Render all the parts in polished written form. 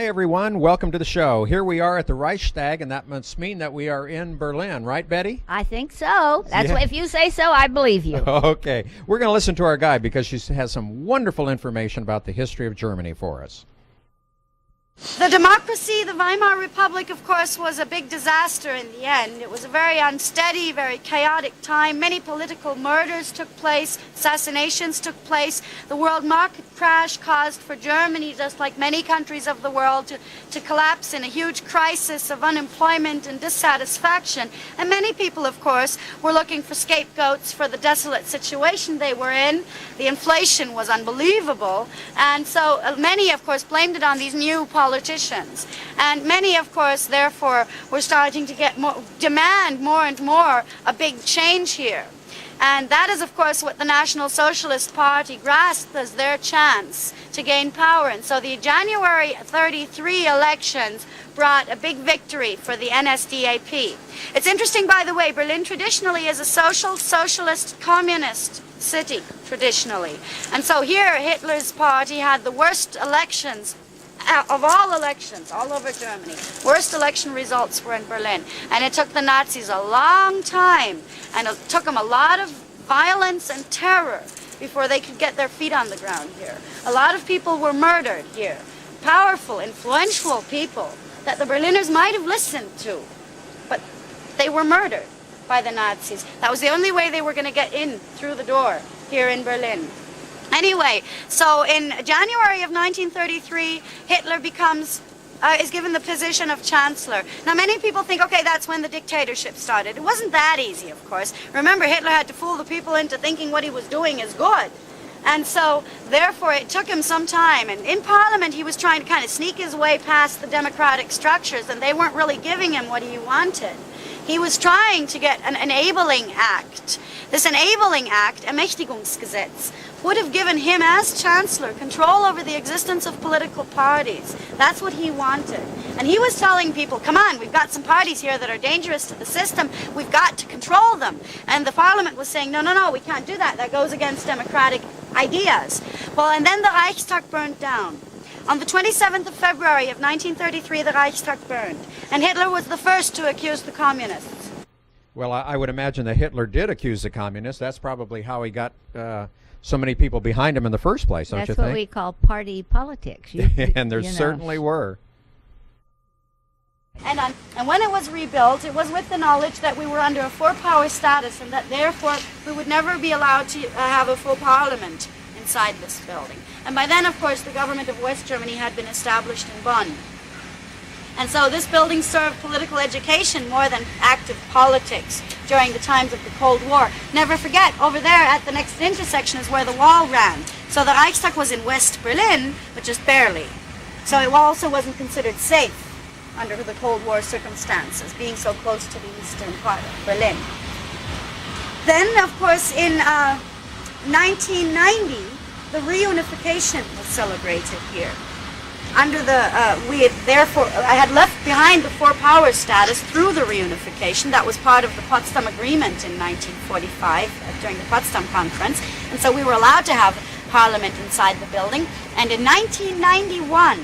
Hi, everyone. Welcome to the show. Here we are at the Reichstag, and that must mean that we are in Berlin, right, Betty? I think so. That's what, if you say so, I believe you. Okay. We're going to listen to our guide because she has some wonderful information about the history of Germany for us. The democracy, the Weimar Republic, of course, was a big disaster in the end. It was a very unsteady, very chaotic time. Many political murders took place, assassinations took place. The world market crash caused for Germany, just like many countries of the world, to collapse in a huge crisis of unemployment and dissatisfaction. And many people, of course, were looking for scapegoats for the desolate situation they were in. The inflation was unbelievable. And so many, of course, blamed it on these new politicians. And many, of course, therefore, were starting to demand more and more a big change here. And that is, of course, what the National Socialist Party grasped as their chance to gain power. And so the January 33 elections brought a big victory for the NSDAP. It's interesting, by the way, Berlin traditionally is a socialist, communist city, traditionally. And so here, Hitler's party had the worst elections of all elections all over Germany. Worst election results were in Berlin. And it took the Nazis a long time, and it took them a lot of violence and terror before they could get their feet on the ground here. A lot of people were murdered here. Powerful, influential people that the Berliners might have listened to, but they were murdered by the Nazis. That was the only way they were going to get in through the door here in Berlin. Anyway, so in January of 1933, Hitler is given the position of chancellor. Now, many people think, okay, that's when the dictatorship started. It wasn't that easy, of course. Remember, Hitler had to fool the people into thinking what he was doing is good. And so, therefore, it took him some time. And in Parliament, he was trying to kind of sneak his way past the democratic structures, and they weren't really giving him what he wanted. He was trying to get an enabling act. This enabling act, Ermächtigungsgesetz, would have given him, as chancellor, control over the existence of political parties. That's what he wanted. And he was telling people, come on, we've got some parties here that are dangerous to the system. We've got to control them. And the parliament was saying, no, we can't do that. That goes against democratic ideas. Well, and then the Reichstag burned down. On the 27th of February of 1933, the Reichstag burned. And Hitler was the first to accuse the communists. Well, I would imagine that Hitler did accuse the communists. That's probably how he got so many people behind him in the first place, don't you think? That's what we call party politics. And there certainly were. And when it was rebuilt, it was with the knowledge that we were under a four-power status and that therefore we would never be allowed to have a full parliament inside this building. And by then, of course, the government of West Germany had been established in Bonn. And so this building served political education more than active politics during the times of the Cold War. Never forget, over there at the next intersection is where the wall ran. So the Reichstag was in West Berlin, but just barely. So it also wasn't considered safe under the Cold War circumstances, being so close to the eastern part of Berlin. Then, of course, in 1990, the reunification was celebrated here. Under the, I had left behind the four-power status through the reunification. That was part of the Potsdam Agreement in 1945 during the Potsdam Conference. And so we were allowed to have parliament inside the building. And in 1991,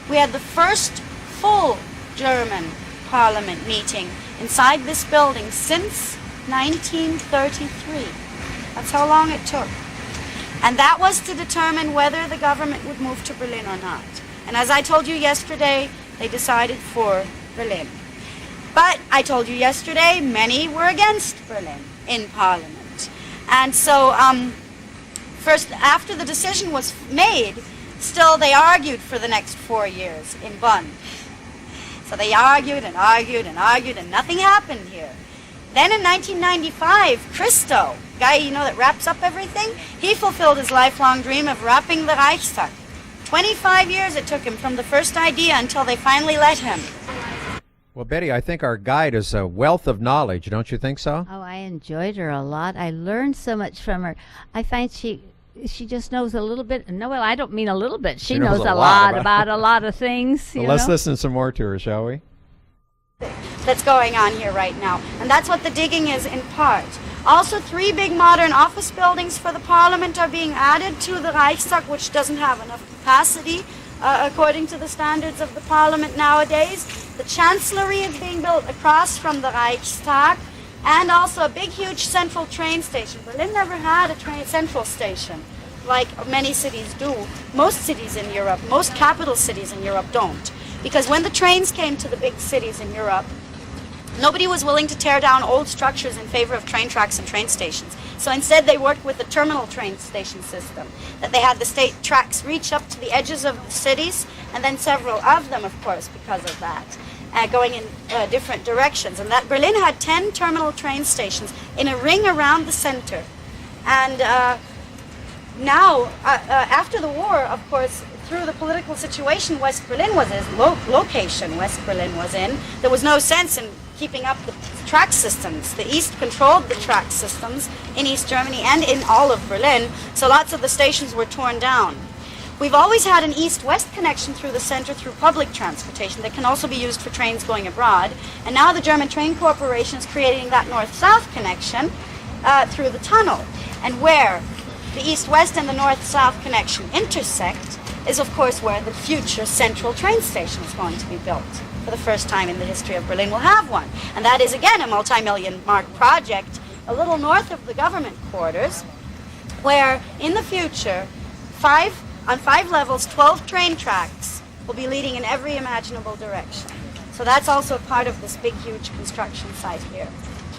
we had the first full German parliament meeting inside this building since 1933. That's how long it took. And that was to determine whether the government would move to Berlin or not. And as I told you yesterday, they decided for Berlin. But I told you yesterday, many were against Berlin in Parliament. And so first, after the decision was made, still they argued for the next 4 years in Bonn. So they argued and argued and argued, and nothing happened here. Then in 1995, Christo, guy that wraps up everything, he fulfilled his lifelong dream of wrapping the Reichstag. 25 years it took him from the first idea until they finally let him. Well, Betty, I think our guide is a wealth of knowledge, don't you think so? Oh, I enjoyed her a lot. I learned so much from her. I find she just knows a little bit. No, well, I don't mean a little bit. She knows a lot about a lot of things. Well, let's listen some more to her, shall we? That's going on here right now. And that's what the digging is in part. Also, 3 big modern office buildings for the parliament are being added to the Reichstag, which doesn't have enough capacity according to the standards of the parliament nowadays. The chancellery is being built across from the Reichstag, and also a big, huge central train station. Berlin never had a central station like many cities do. Most cities in Europe, most capital cities in Europe don't. Because when the trains came to the big cities in Europe, nobody was willing to tear down old structures in favor of train tracks and train stations. So instead they worked with the terminal train station system, that they had the state tracks reach up to the edges of the cities, and then several of them, of course, because of that, going in different directions. And that Berlin had 10 terminal train stations in a ring around the center. And now, after the war, of course, through the political situation West Berlin was in, location West Berlin was in, there was no sense in keeping up the track systems. The East controlled the track systems in East Germany and in all of Berlin, so lots of the stations were torn down. We've always had an east-west connection through the center through public transportation that can also be used for trains going abroad, and now the German Train Corporation is creating that north-south connection through the tunnel. And where the east-west and the north-south connection intersect is, of course, where the future central train station is going to be built. For the first time in the history of Berlin, we'll have one. And that is, again, a multi-million-mark project a little north of the government quarters, where in the future, on 5 levels, 12 train tracks will be leading in every imaginable direction. So that's also part of this big, huge construction site here.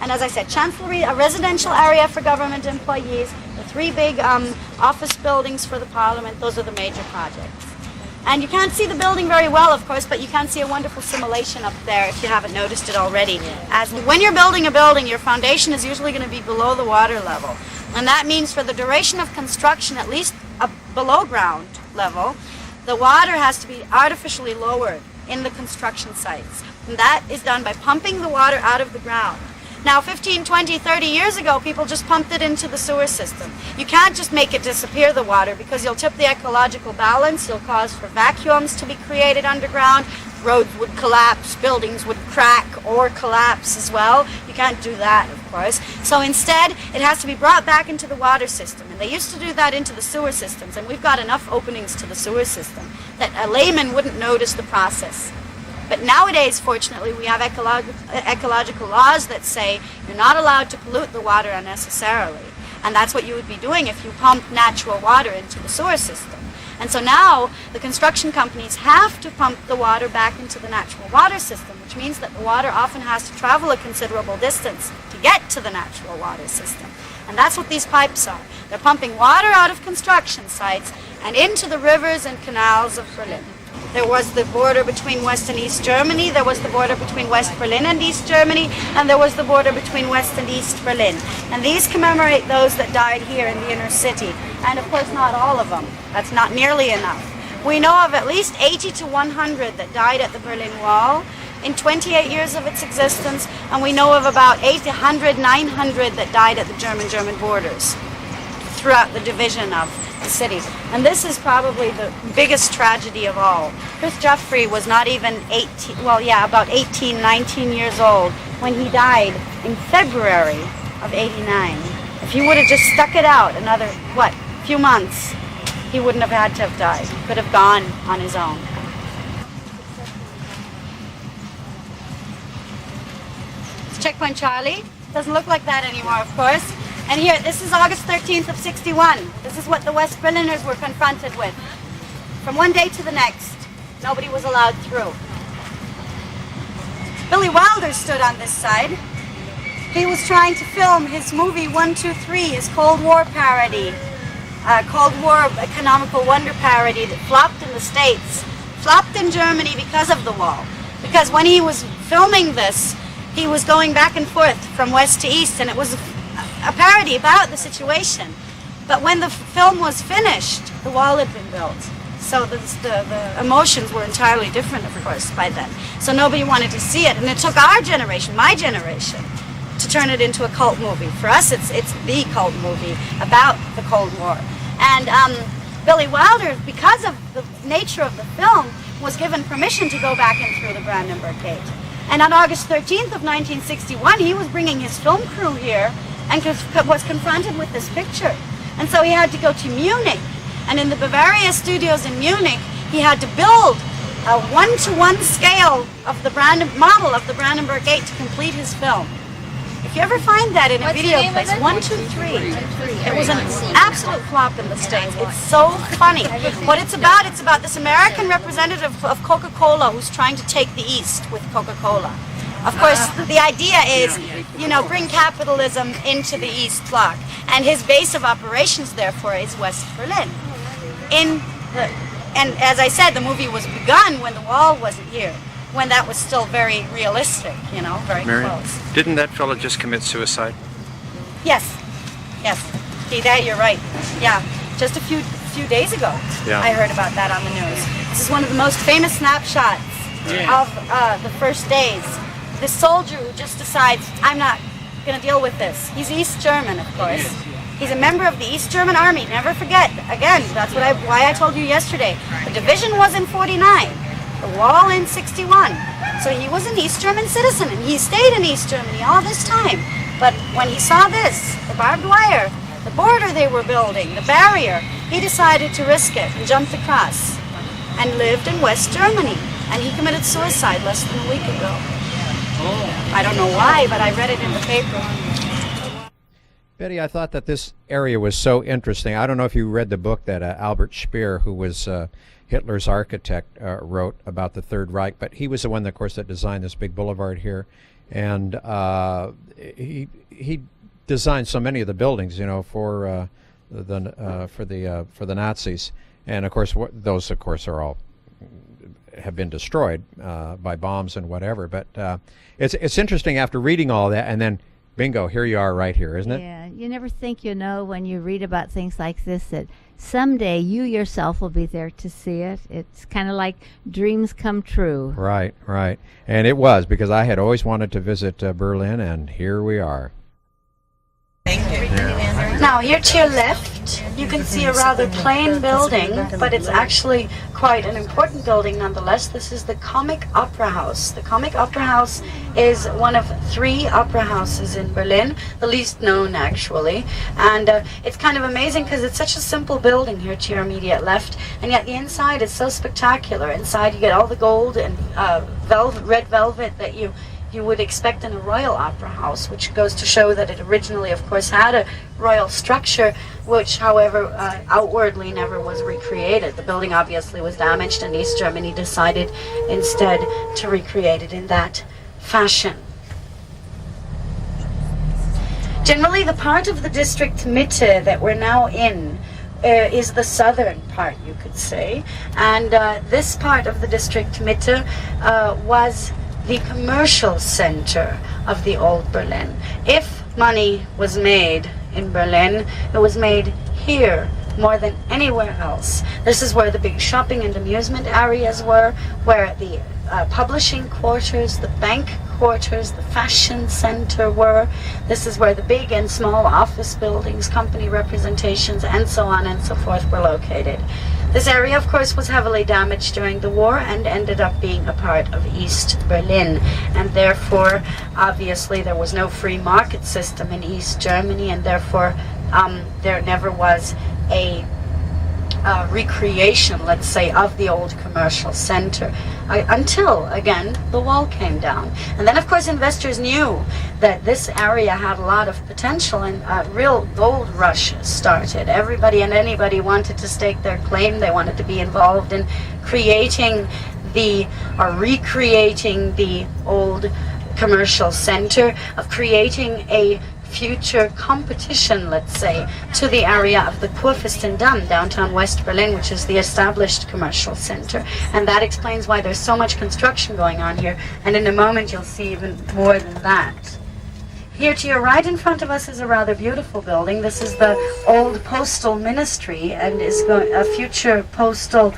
And as I said, Chancellery, a residential area for government employees, the 3 big office buildings for the parliament, those are the major projects. And you can't see the building very well, of course, but you can see a wonderful simulation up there if you haven't noticed it already. As when you're building a building, your foundation is usually going to be below the water level. And that means for the duration of construction, at least below ground level, the water has to be artificially lowered in the construction sites. And that is done by pumping the water out of the ground. Now, 15, 20, 30 years ago, people just pumped it into the sewer system. You can't just make it disappear, the water, because you'll tip the ecological balance, you'll cause for vacuums to be created underground, roads would collapse, buildings would crack or collapse as well. You can't do that, of course. So instead, it has to be brought back into the water system. And they used to do that into the sewer systems, and we've got enough openings to the sewer system that a layman wouldn't notice the process. But nowadays, fortunately, we have ecological laws that say you're not allowed to pollute the water unnecessarily. And that's what you would be doing if you pumped natural water into the sewer system. And so now the construction companies have to pump the water back into the natural water system, which means that the water often has to travel a considerable distance to get to the natural water system. And that's what these pipes are. They're pumping water out of construction sites and into the rivers and canals of Berlin. There was the border between West and East Germany, there was the border between West Berlin and East Germany, and there was the border between West and East Berlin. And these commemorate those that died here in the inner city. And of course not all of them. That's not nearly enough. We know of at least 80 to 100 that died at the Berlin Wall in 28 years of its existence, and we know of about 800, 900 that died at the German borders throughout the division of the city. And this is probably the biggest tragedy of all. Chris Jeffrey was not even 18, about 18, 19 years old when he died in February of 89. If he would have just stuck it out another, few months, he wouldn't have had to have died. He could have gone on his own. It's Checkpoint Charlie. Doesn't look like that anymore, of course. And here, this is August 13th of 61. This is what the West Berliners were confronted with. From one day to the next, nobody was allowed through. Billy Wilder stood on this side. He was trying to film his movie 123, his Cold War parody, Cold War economical wonder parody that flopped in the States, flopped in Germany because of the wall. Because when he was filming this, he was going back and forth from west to east, and it was a parody about the situation. But when the film was finished, the wall had been built. So the emotions were entirely different, of course, by then. So nobody wanted to see it. And it took our generation, my generation, to turn it into a cult movie. For us, it's the cult movie about the Cold War. And Billy Wilder, because of the nature of the film, was given permission to go back in through the Brandenburg Gate. And on August 13th of 1961, he was bringing his film crew here and was confronted with this picture. And so he had to go to Munich. And in the Bavaria studios in Munich, he had to build a 1-to-1 scale of the model of the Brandenburg Gate to complete his film. If you ever find that in a video place, 1, 2, 3. It was an absolute flop in the States. It's so funny. What it's about this American representative of Coca-Cola who's trying to take the East with Coca-Cola. Of course, the idea is, bring capitalism into the East Bloc. And his base of operations, therefore, is West Berlin. And as I said, the movie was begun when the wall wasn't here, when that was still very realistic, very Marion, close. didn't that fellow just commit suicide? Yes. You're right. Yeah, just a few days ago, I heard about that on the news. This is one of the most famous snapshots of the first days. This soldier who just decides, I'm not going to deal with this. He's East German, of course. He's a member of the East German Army. Never forget. Again, that's why I told you yesterday. The division was in 49. The wall in 61. So he was an East German citizen, and he stayed in East Germany all this time. But when he saw this, the barbed wire, the border they were building, the barrier, he decided to risk it and jumped across and lived in West Germany. And he committed suicide less than a week ago. I don't know why, but I read it in the paper. Betty, I thought that this area was so interesting. I don't know if you read the book that Albert Speer, who was Hitler's architect, wrote about the Third Reich, but he was the one, that, of course, that designed this big boulevard here, and he designed so many of the buildings, for the Nazis, and of course those, of course, are all have been destroyed by bombs and whatever. But it's interesting after reading all that, and then bingo, here you are right here, isn't it? Yeah, you never think when you read about things like this that someday you yourself will be there to see it. It's kind of like dreams come true. Right. And it was, because I had always wanted to visit Berlin, and here we are. Thank you. Now, here to your left, you can see a rather plain building, but it's actually quite an important building nonetheless. This is the Comic Opera House. The Comic Opera House is one of 3 opera houses in Berlin, the least known actually. And it's kind of amazing because it's such a simple building here to your immediate left, and yet the inside is so spectacular. Inside you get all the gold and red velvet that you would expect in a royal opera house, which goes to show that it originally, of course, had a royal structure, which, however, outwardly never was recreated. The building obviously was damaged, and East Germany decided instead to recreate it in that fashion. Generally, the part of the district Mitte that we're now in is the southern part, you could say, and this part of the district Mitte was the commercial center of the old Berlin. If money was made in Berlin, it was made here more than anywhere else. This is where the big shopping and amusement areas were, where the publishing quarters, the bank quarters, the fashion center were. This is where the big and small office buildings, company representations, and so on and so forth were located. This area, of course, was heavily damaged during the war and ended up being a part of East Berlin. And therefore, obviously, there was no free market system in East Germany, and therefore there never was a recreation, let's say, of the old commercial center until, again, the wall came down. And then, of course, investors knew that this area had a lot of potential, and a real gold rush started. Everybody and anybody wanted to stake their claim. They wanted to be involved in creating recreating the old commercial center, of creating a future competition, let's say, to the area of the Kurfürstendamm, downtown West Berlin, which is the established commercial center. And that explains why there's so much construction going on here. And in a moment you'll see even more than that. Here to your right in front of us is a rather beautiful building. This is the old postal ministry, and is a future postal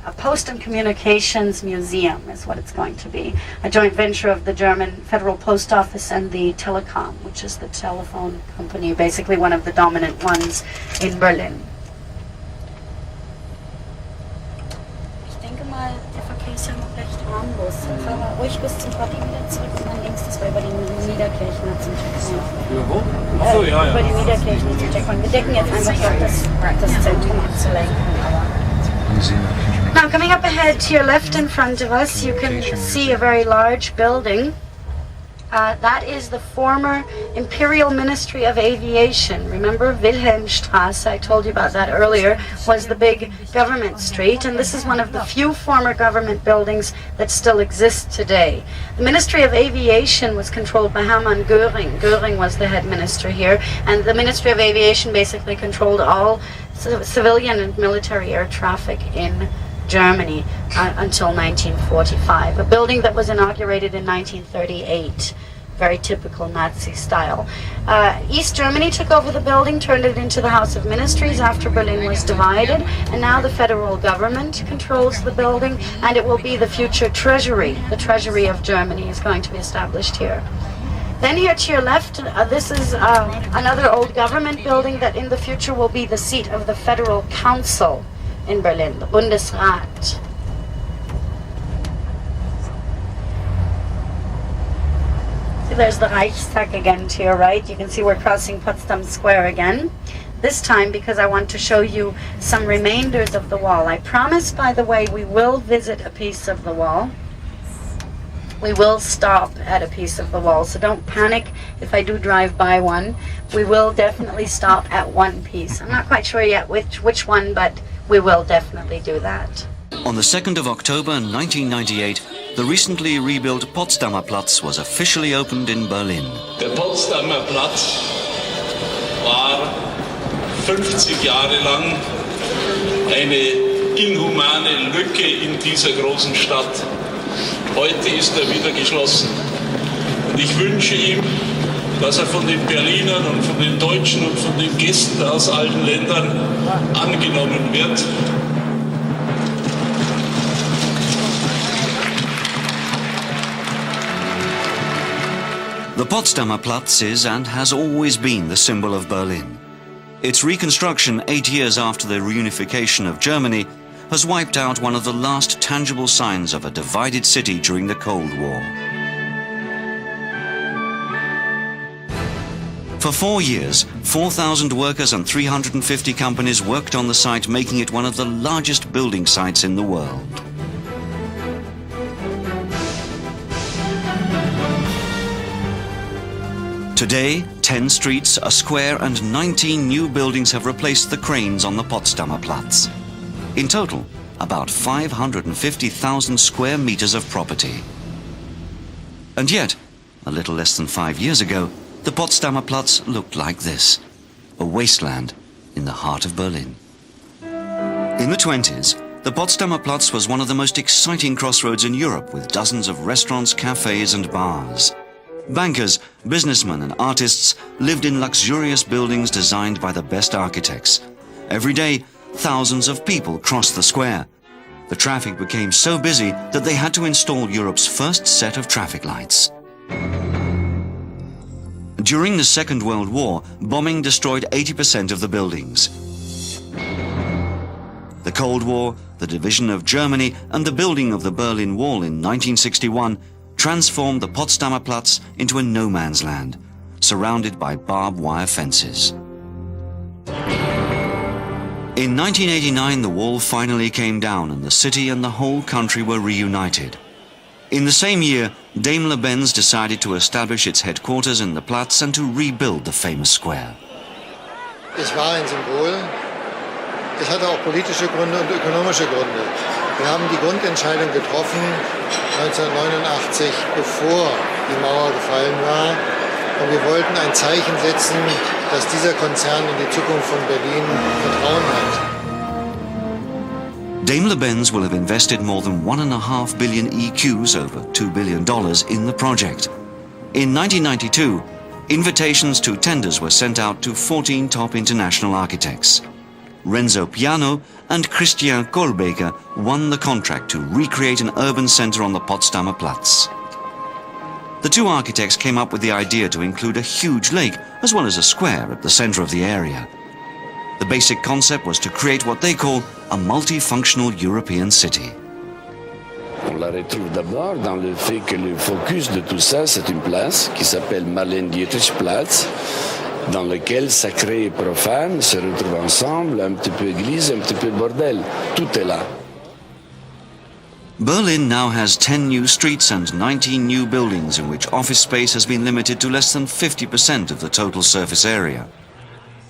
a Post and Communications Museum is what it's going to be. A joint venture of the German Federal Post Office and the Telekom, which is the telephone company, basically one of the dominant ones in Berlin. Ich denke mal, der Verkehr ist ja noch recht harmlos. Dann fahren wir ruhig bis zum Trotti wieder zurück und dann links, das war über die Niederkirchen zum Checkpoint. Achso, ja. Über die Niederkirchen zum Checkpoint. Wir decken jetzt einfach dort das Zentrum abzulenken. Museum. Now, coming up ahead to your left in front of us, you can see a very large building. That is the former Imperial Ministry of Aviation. Remember Wilhelmstrasse, I told you about that earlier, was the big government street, and this is one of the few former government buildings that still exist today. The Ministry of Aviation was controlled by Hermann Göring. Göring was the head minister here, and the Ministry of Aviation basically controlled all civilian and military air traffic in Germany until 1945. A building that was inaugurated in 1938. Very typical Nazi style. East Germany took over the building, turned it into the House of Ministries after Berlin was divided, and now the federal government controls the building, and it will be the future treasury. The treasury of Germany is going to be established here. Then here to your left, this is another old government building that in the future will be the seat of the Federal Council in Berlin, the Bundesrat. See, there's the Reichstag again to your right. You can see we're crossing Potsdam Square again. This time because I want to show you some remainders of the wall. I promise, by the way, we will visit a piece of the wall. We will stop at a piece of the wall, so don't panic if I do drive by one. We will definitely stop at one piece. I'm not quite sure yet which one, but we will definitely do that. On the 2nd of October 1998, the recently rebuilt Potsdamer Platz was officially opened in Berlin. Der Potsdamer Platz war 50 Jahre lang eine inhumane Lücke in dieser großen Stadt. Heute ist er wieder geschlossen. Und ich wünsche ihm, dass er von den Berlinern und von den Deutschen und von den Gästen aus allen Ländern angenommen wird. The Potsdamer Platz is and has always been the symbol of Berlin. Its reconstruction 8 years after the reunification of Germany has wiped out one of the last tangible signs of a divided city during the Cold War. For 4 years, 4,000 workers and 350 companies worked on the site, making it one of the largest building sites in the world. Today, 10 streets, a square and 19 new buildings have replaced the cranes on the Potsdamer Platz. In total, about 550,000 square meters of property. And yet, a little less than 5 years ago, the Potsdamer Platz looked like this, a wasteland in the heart of Berlin. In the 20s, the Potsdamer Platz was one of the most exciting crossroads in Europe, with dozens of restaurants, cafes and bars. Bankers, businessmen and artists lived in luxurious buildings designed by the best architects. Every day, thousands of people crossed the square. The traffic became so busy that they had to install Europe's first set of traffic lights. During the Second World War, bombing destroyed 80% of the buildings. The Cold War, the division of Germany, and the building of the Berlin Wall in 1961 transformed the Potsdamer Platz into a no-man's land, surrounded by barbed wire fences. In 1989, the wall finally came down and the city and the whole country were reunited. In the same year, Daimler-Benz decided to establish its headquarters in the Platz and to rebuild the famous square. Es war ein Symbol. Es hatte auch politische Gründe und ökonomische Gründe. Wir haben die Grundentscheidung getroffen 1989, bevor die Mauer gefallen war. Und wir wollten ein Zeichen setzen, dass dieser Konzern in die Zukunft von Berlin Vertrauen hat. Daimler-Benz will have invested more than 1.5 billion EQs, over $2 billion, in the project. In 1992, invitations to tenders were sent out to 14 top international architects. Renzo Piano and Christian Kohlbeker won the contract to recreate an urban center on the Potsdamer Platz. The two architects came up with the idea to include a huge lake as well as a square at the center of the area. The basic concept was to create what they call a multifunctional European city. On la retrouve d'abord dans le fait que le focus de tout ça, c'est une place qui s'appelle Marlene-Dietrich-Platz, dans lequel sacré et profane se retrouvent ensemble, un petit peu église, un petit peu bordel. Tout est là. Berlin now has 10 new streets and 19 new buildings in which office space has been limited to less than 50% of the total surface area.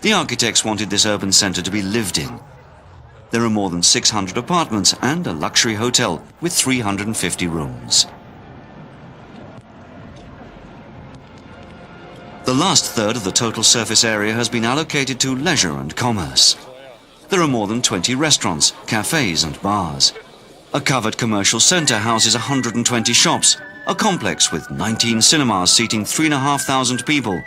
The architects wanted this urban centre to be lived in. There are more than 600 apartments and a luxury hotel with 350 rooms. The last third of the total surface area has been allocated to leisure and commerce. There are more than 20 restaurants, cafes and bars. A covered commercial centre houses 120 shops, a complex with 19 cinemas seating 3,500 people.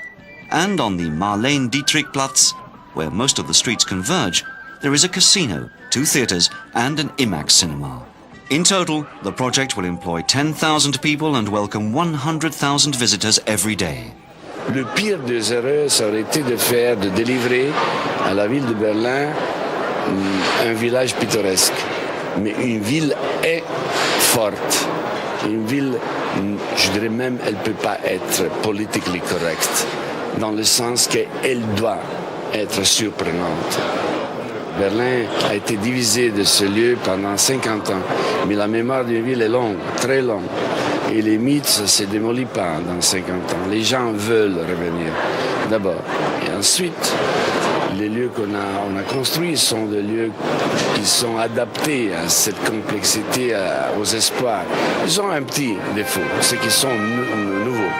And on the Marlene-Dietrich-Platz, where most of the streets converge, there is a casino, 2 theatres and an IMAX cinema. In total, the project will employ 10,000 people and welcome 100,000 visitors every day. Le pire des erreurs, ça aurait été de délivrer à la ville de Berlin un village pittoresque. Mais une ville est forte. Une ville, je dirais même, elle ne peut pas être politically correct, dans le sens qu'elle doit être surprenante. Berlin a été divisé de ce lieu pendant 50 ans, mais la mémoire d'une ville est longue, très longue. Et les mythes, ça ne se démolit pas dans 50 ans. Les gens veulent revenir, d'abord. Et ensuite, les lieux qu'on a construits sont des lieux qui sont adaptés à cette complexité, aux espoirs. Ils ont un petit défaut, c'est qu'ils sont nouveaux.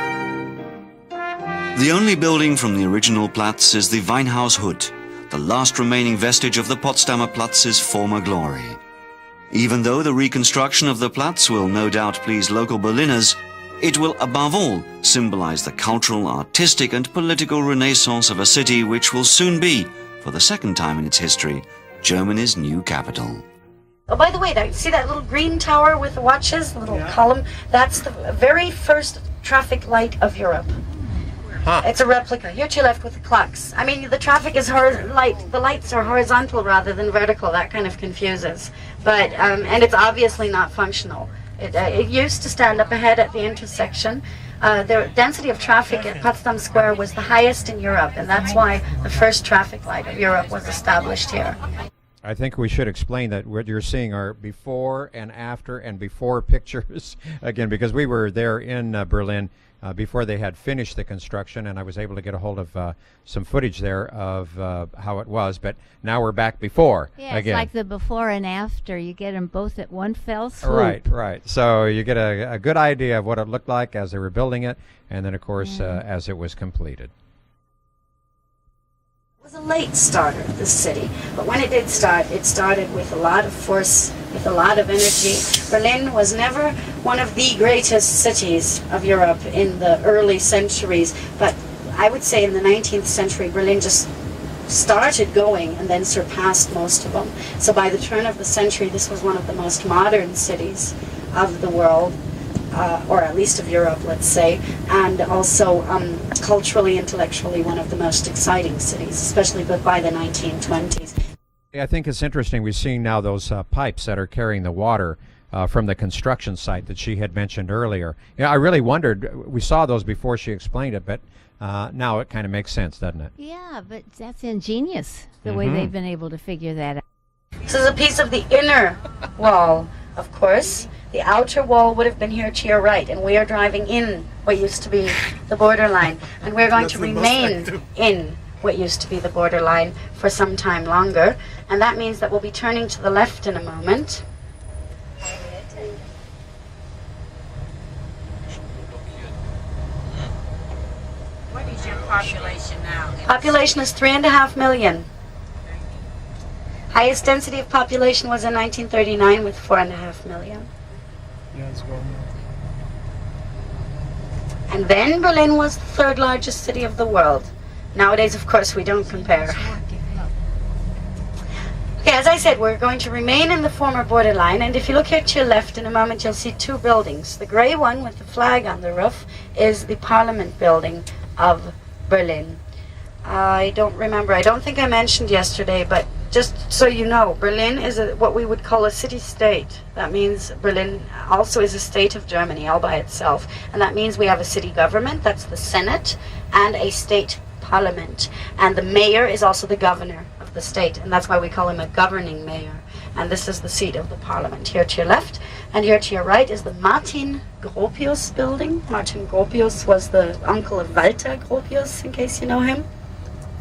The only building from the original Platz is the Weinhaus-Hut, the last remaining vestige of the Potsdamer Platz's former glory. Even though the reconstruction of the Platz will no doubt please local Berliners, it will above all symbolize the cultural, artistic and political renaissance of a city which will soon be, for the second time in its history, Germany's new capital. Oh, by the way, see that little green tower with the watches, the little column? That's the very first traffic light of Europe. Huh. It's a replica. Here to your left with the clocks. I mean, the traffic is the lights are horizontal rather than vertical. That kind of confuses. But, and it's obviously not functional. It used to stand up ahead at the intersection. The density of traffic at Potsdam Square was the highest in Europe, and that's why the first traffic light of Europe was established here. I think we should explain that what you're seeing are before and before pictures, again, because we were there in Berlin before they had finished the construction, and I was able to get a hold of some footage there of how it was, but now we're back before yeah, again. It's like the before and after. You get them both at one fell swoop. Right. So you get a good idea of what it looked like as they were building it, and then, of course, as it was completed. It was a late starter, this city, but when it did start, it started with a lot of force, with a lot of energy. Berlin was never one of the greatest cities of Europe in the early centuries, but I would say in the 19th century, Berlin just started going and then surpassed most of them. So by the turn of the century, this was one of the most modern cities of the world. Or at least of Europe, let's say, and also culturally, intellectually, one of the most exciting cities, especially by the 1920s. I think it's interesting. We're seeing now those pipes that are carrying the water from the construction site that she had mentioned earlier. Yeah, I really wondered. We saw those before she explained it, but now it kind of makes sense, doesn't it? Yeah, but that's ingenious, the way they've been able to figure that out. This is a piece of the inner wall, of course. The outer wall would have been here to your right, and we are driving in what used to be the borderline, and we're going to remain in what used to be the borderline for some time longer, and that means that we'll be turning to the left in a moment. What is your population now? Population is 3.5 million. Highest density of population was in 1939 with 4.5 million. And then Berlin was the third largest city of the world. Nowadays, of course, we don't compare. Okay, as I said, we're going to remain in the former borderline, and if you look here to your left in a moment, you'll see 2 buildings. The gray one with the flag on the roof is the Parliament building of Berlin. I don't remember, I don't think I mentioned yesterday, but just so you know, Berlin is what we would call a city-state. That means Berlin also is a state of Germany all by itself. And that means we have a city government, that's the Senate, and a state parliament. And the mayor is also the governor of the state, and that's why we call him a governing mayor. And this is the seat of the parliament here to your left. And here to your right is the Martin Gropius building. Martin Gropius was the uncle of Walter Gropius, in case you know him.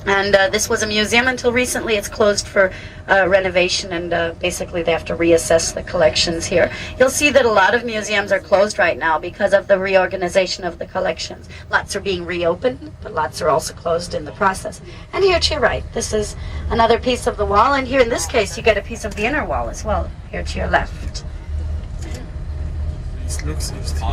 And this was a museum until recently. It's closed for renovation, and basically they have to reassess the collections here. You'll see that a lot of museums are closed right now because of the reorganization of the collections. Lots are being reopened, but lots are also closed in the process. And here to your right, this is another piece of the wall, and here in this case you get a piece of the inner wall as well, here to your left. It looks interesting.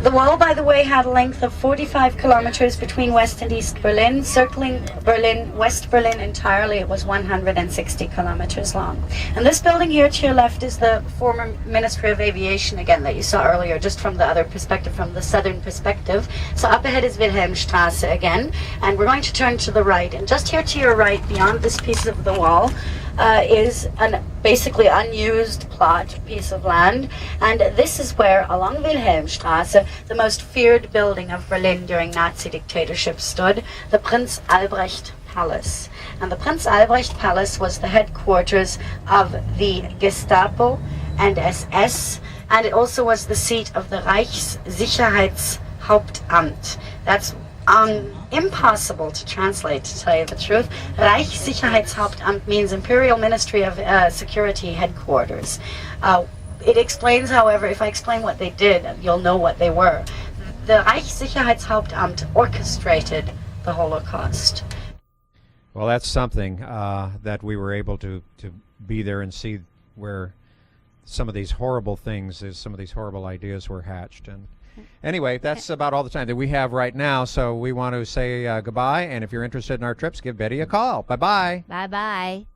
The wall, by the way, had a length of 45 kilometers between West and East Berlin. Circling Berlin, West Berlin entirely, it was 160 kilometers long. And this building here to your left is the former Ministry of Aviation, again, that you saw earlier, just from the other perspective, from the southern perspective. So up ahead is Wilhelmstrasse again, and we're going to turn to the right. And just here to your right, beyond this piece of the wall, is an basically unused plot piece of land, and this is where, along Wilhelmstrasse, the most feared building of Berlin during Nazi dictatorship stood, the Prinz Albrecht Palace. And the Prinz Albrecht Palace was the headquarters of the Gestapo and SS, and it also was the seat of the Reichssicherheitshauptamt. That's impossible to translate, to tell you the truth. Reichssicherheitshauptamt means Imperial Ministry of Security Headquarters. It explains, however, if I explain what they did, you'll know what they were. The Reichssicherheitshauptamt orchestrated the Holocaust. Well, that's something that we were able to be there and see where some of these horrible things, some of these horrible ideas were hatched. And anyway, that's about all the time that we have right now, so we want to say goodbye, and if you're interested in our trips, give Betty a call. Bye-bye. Bye-bye.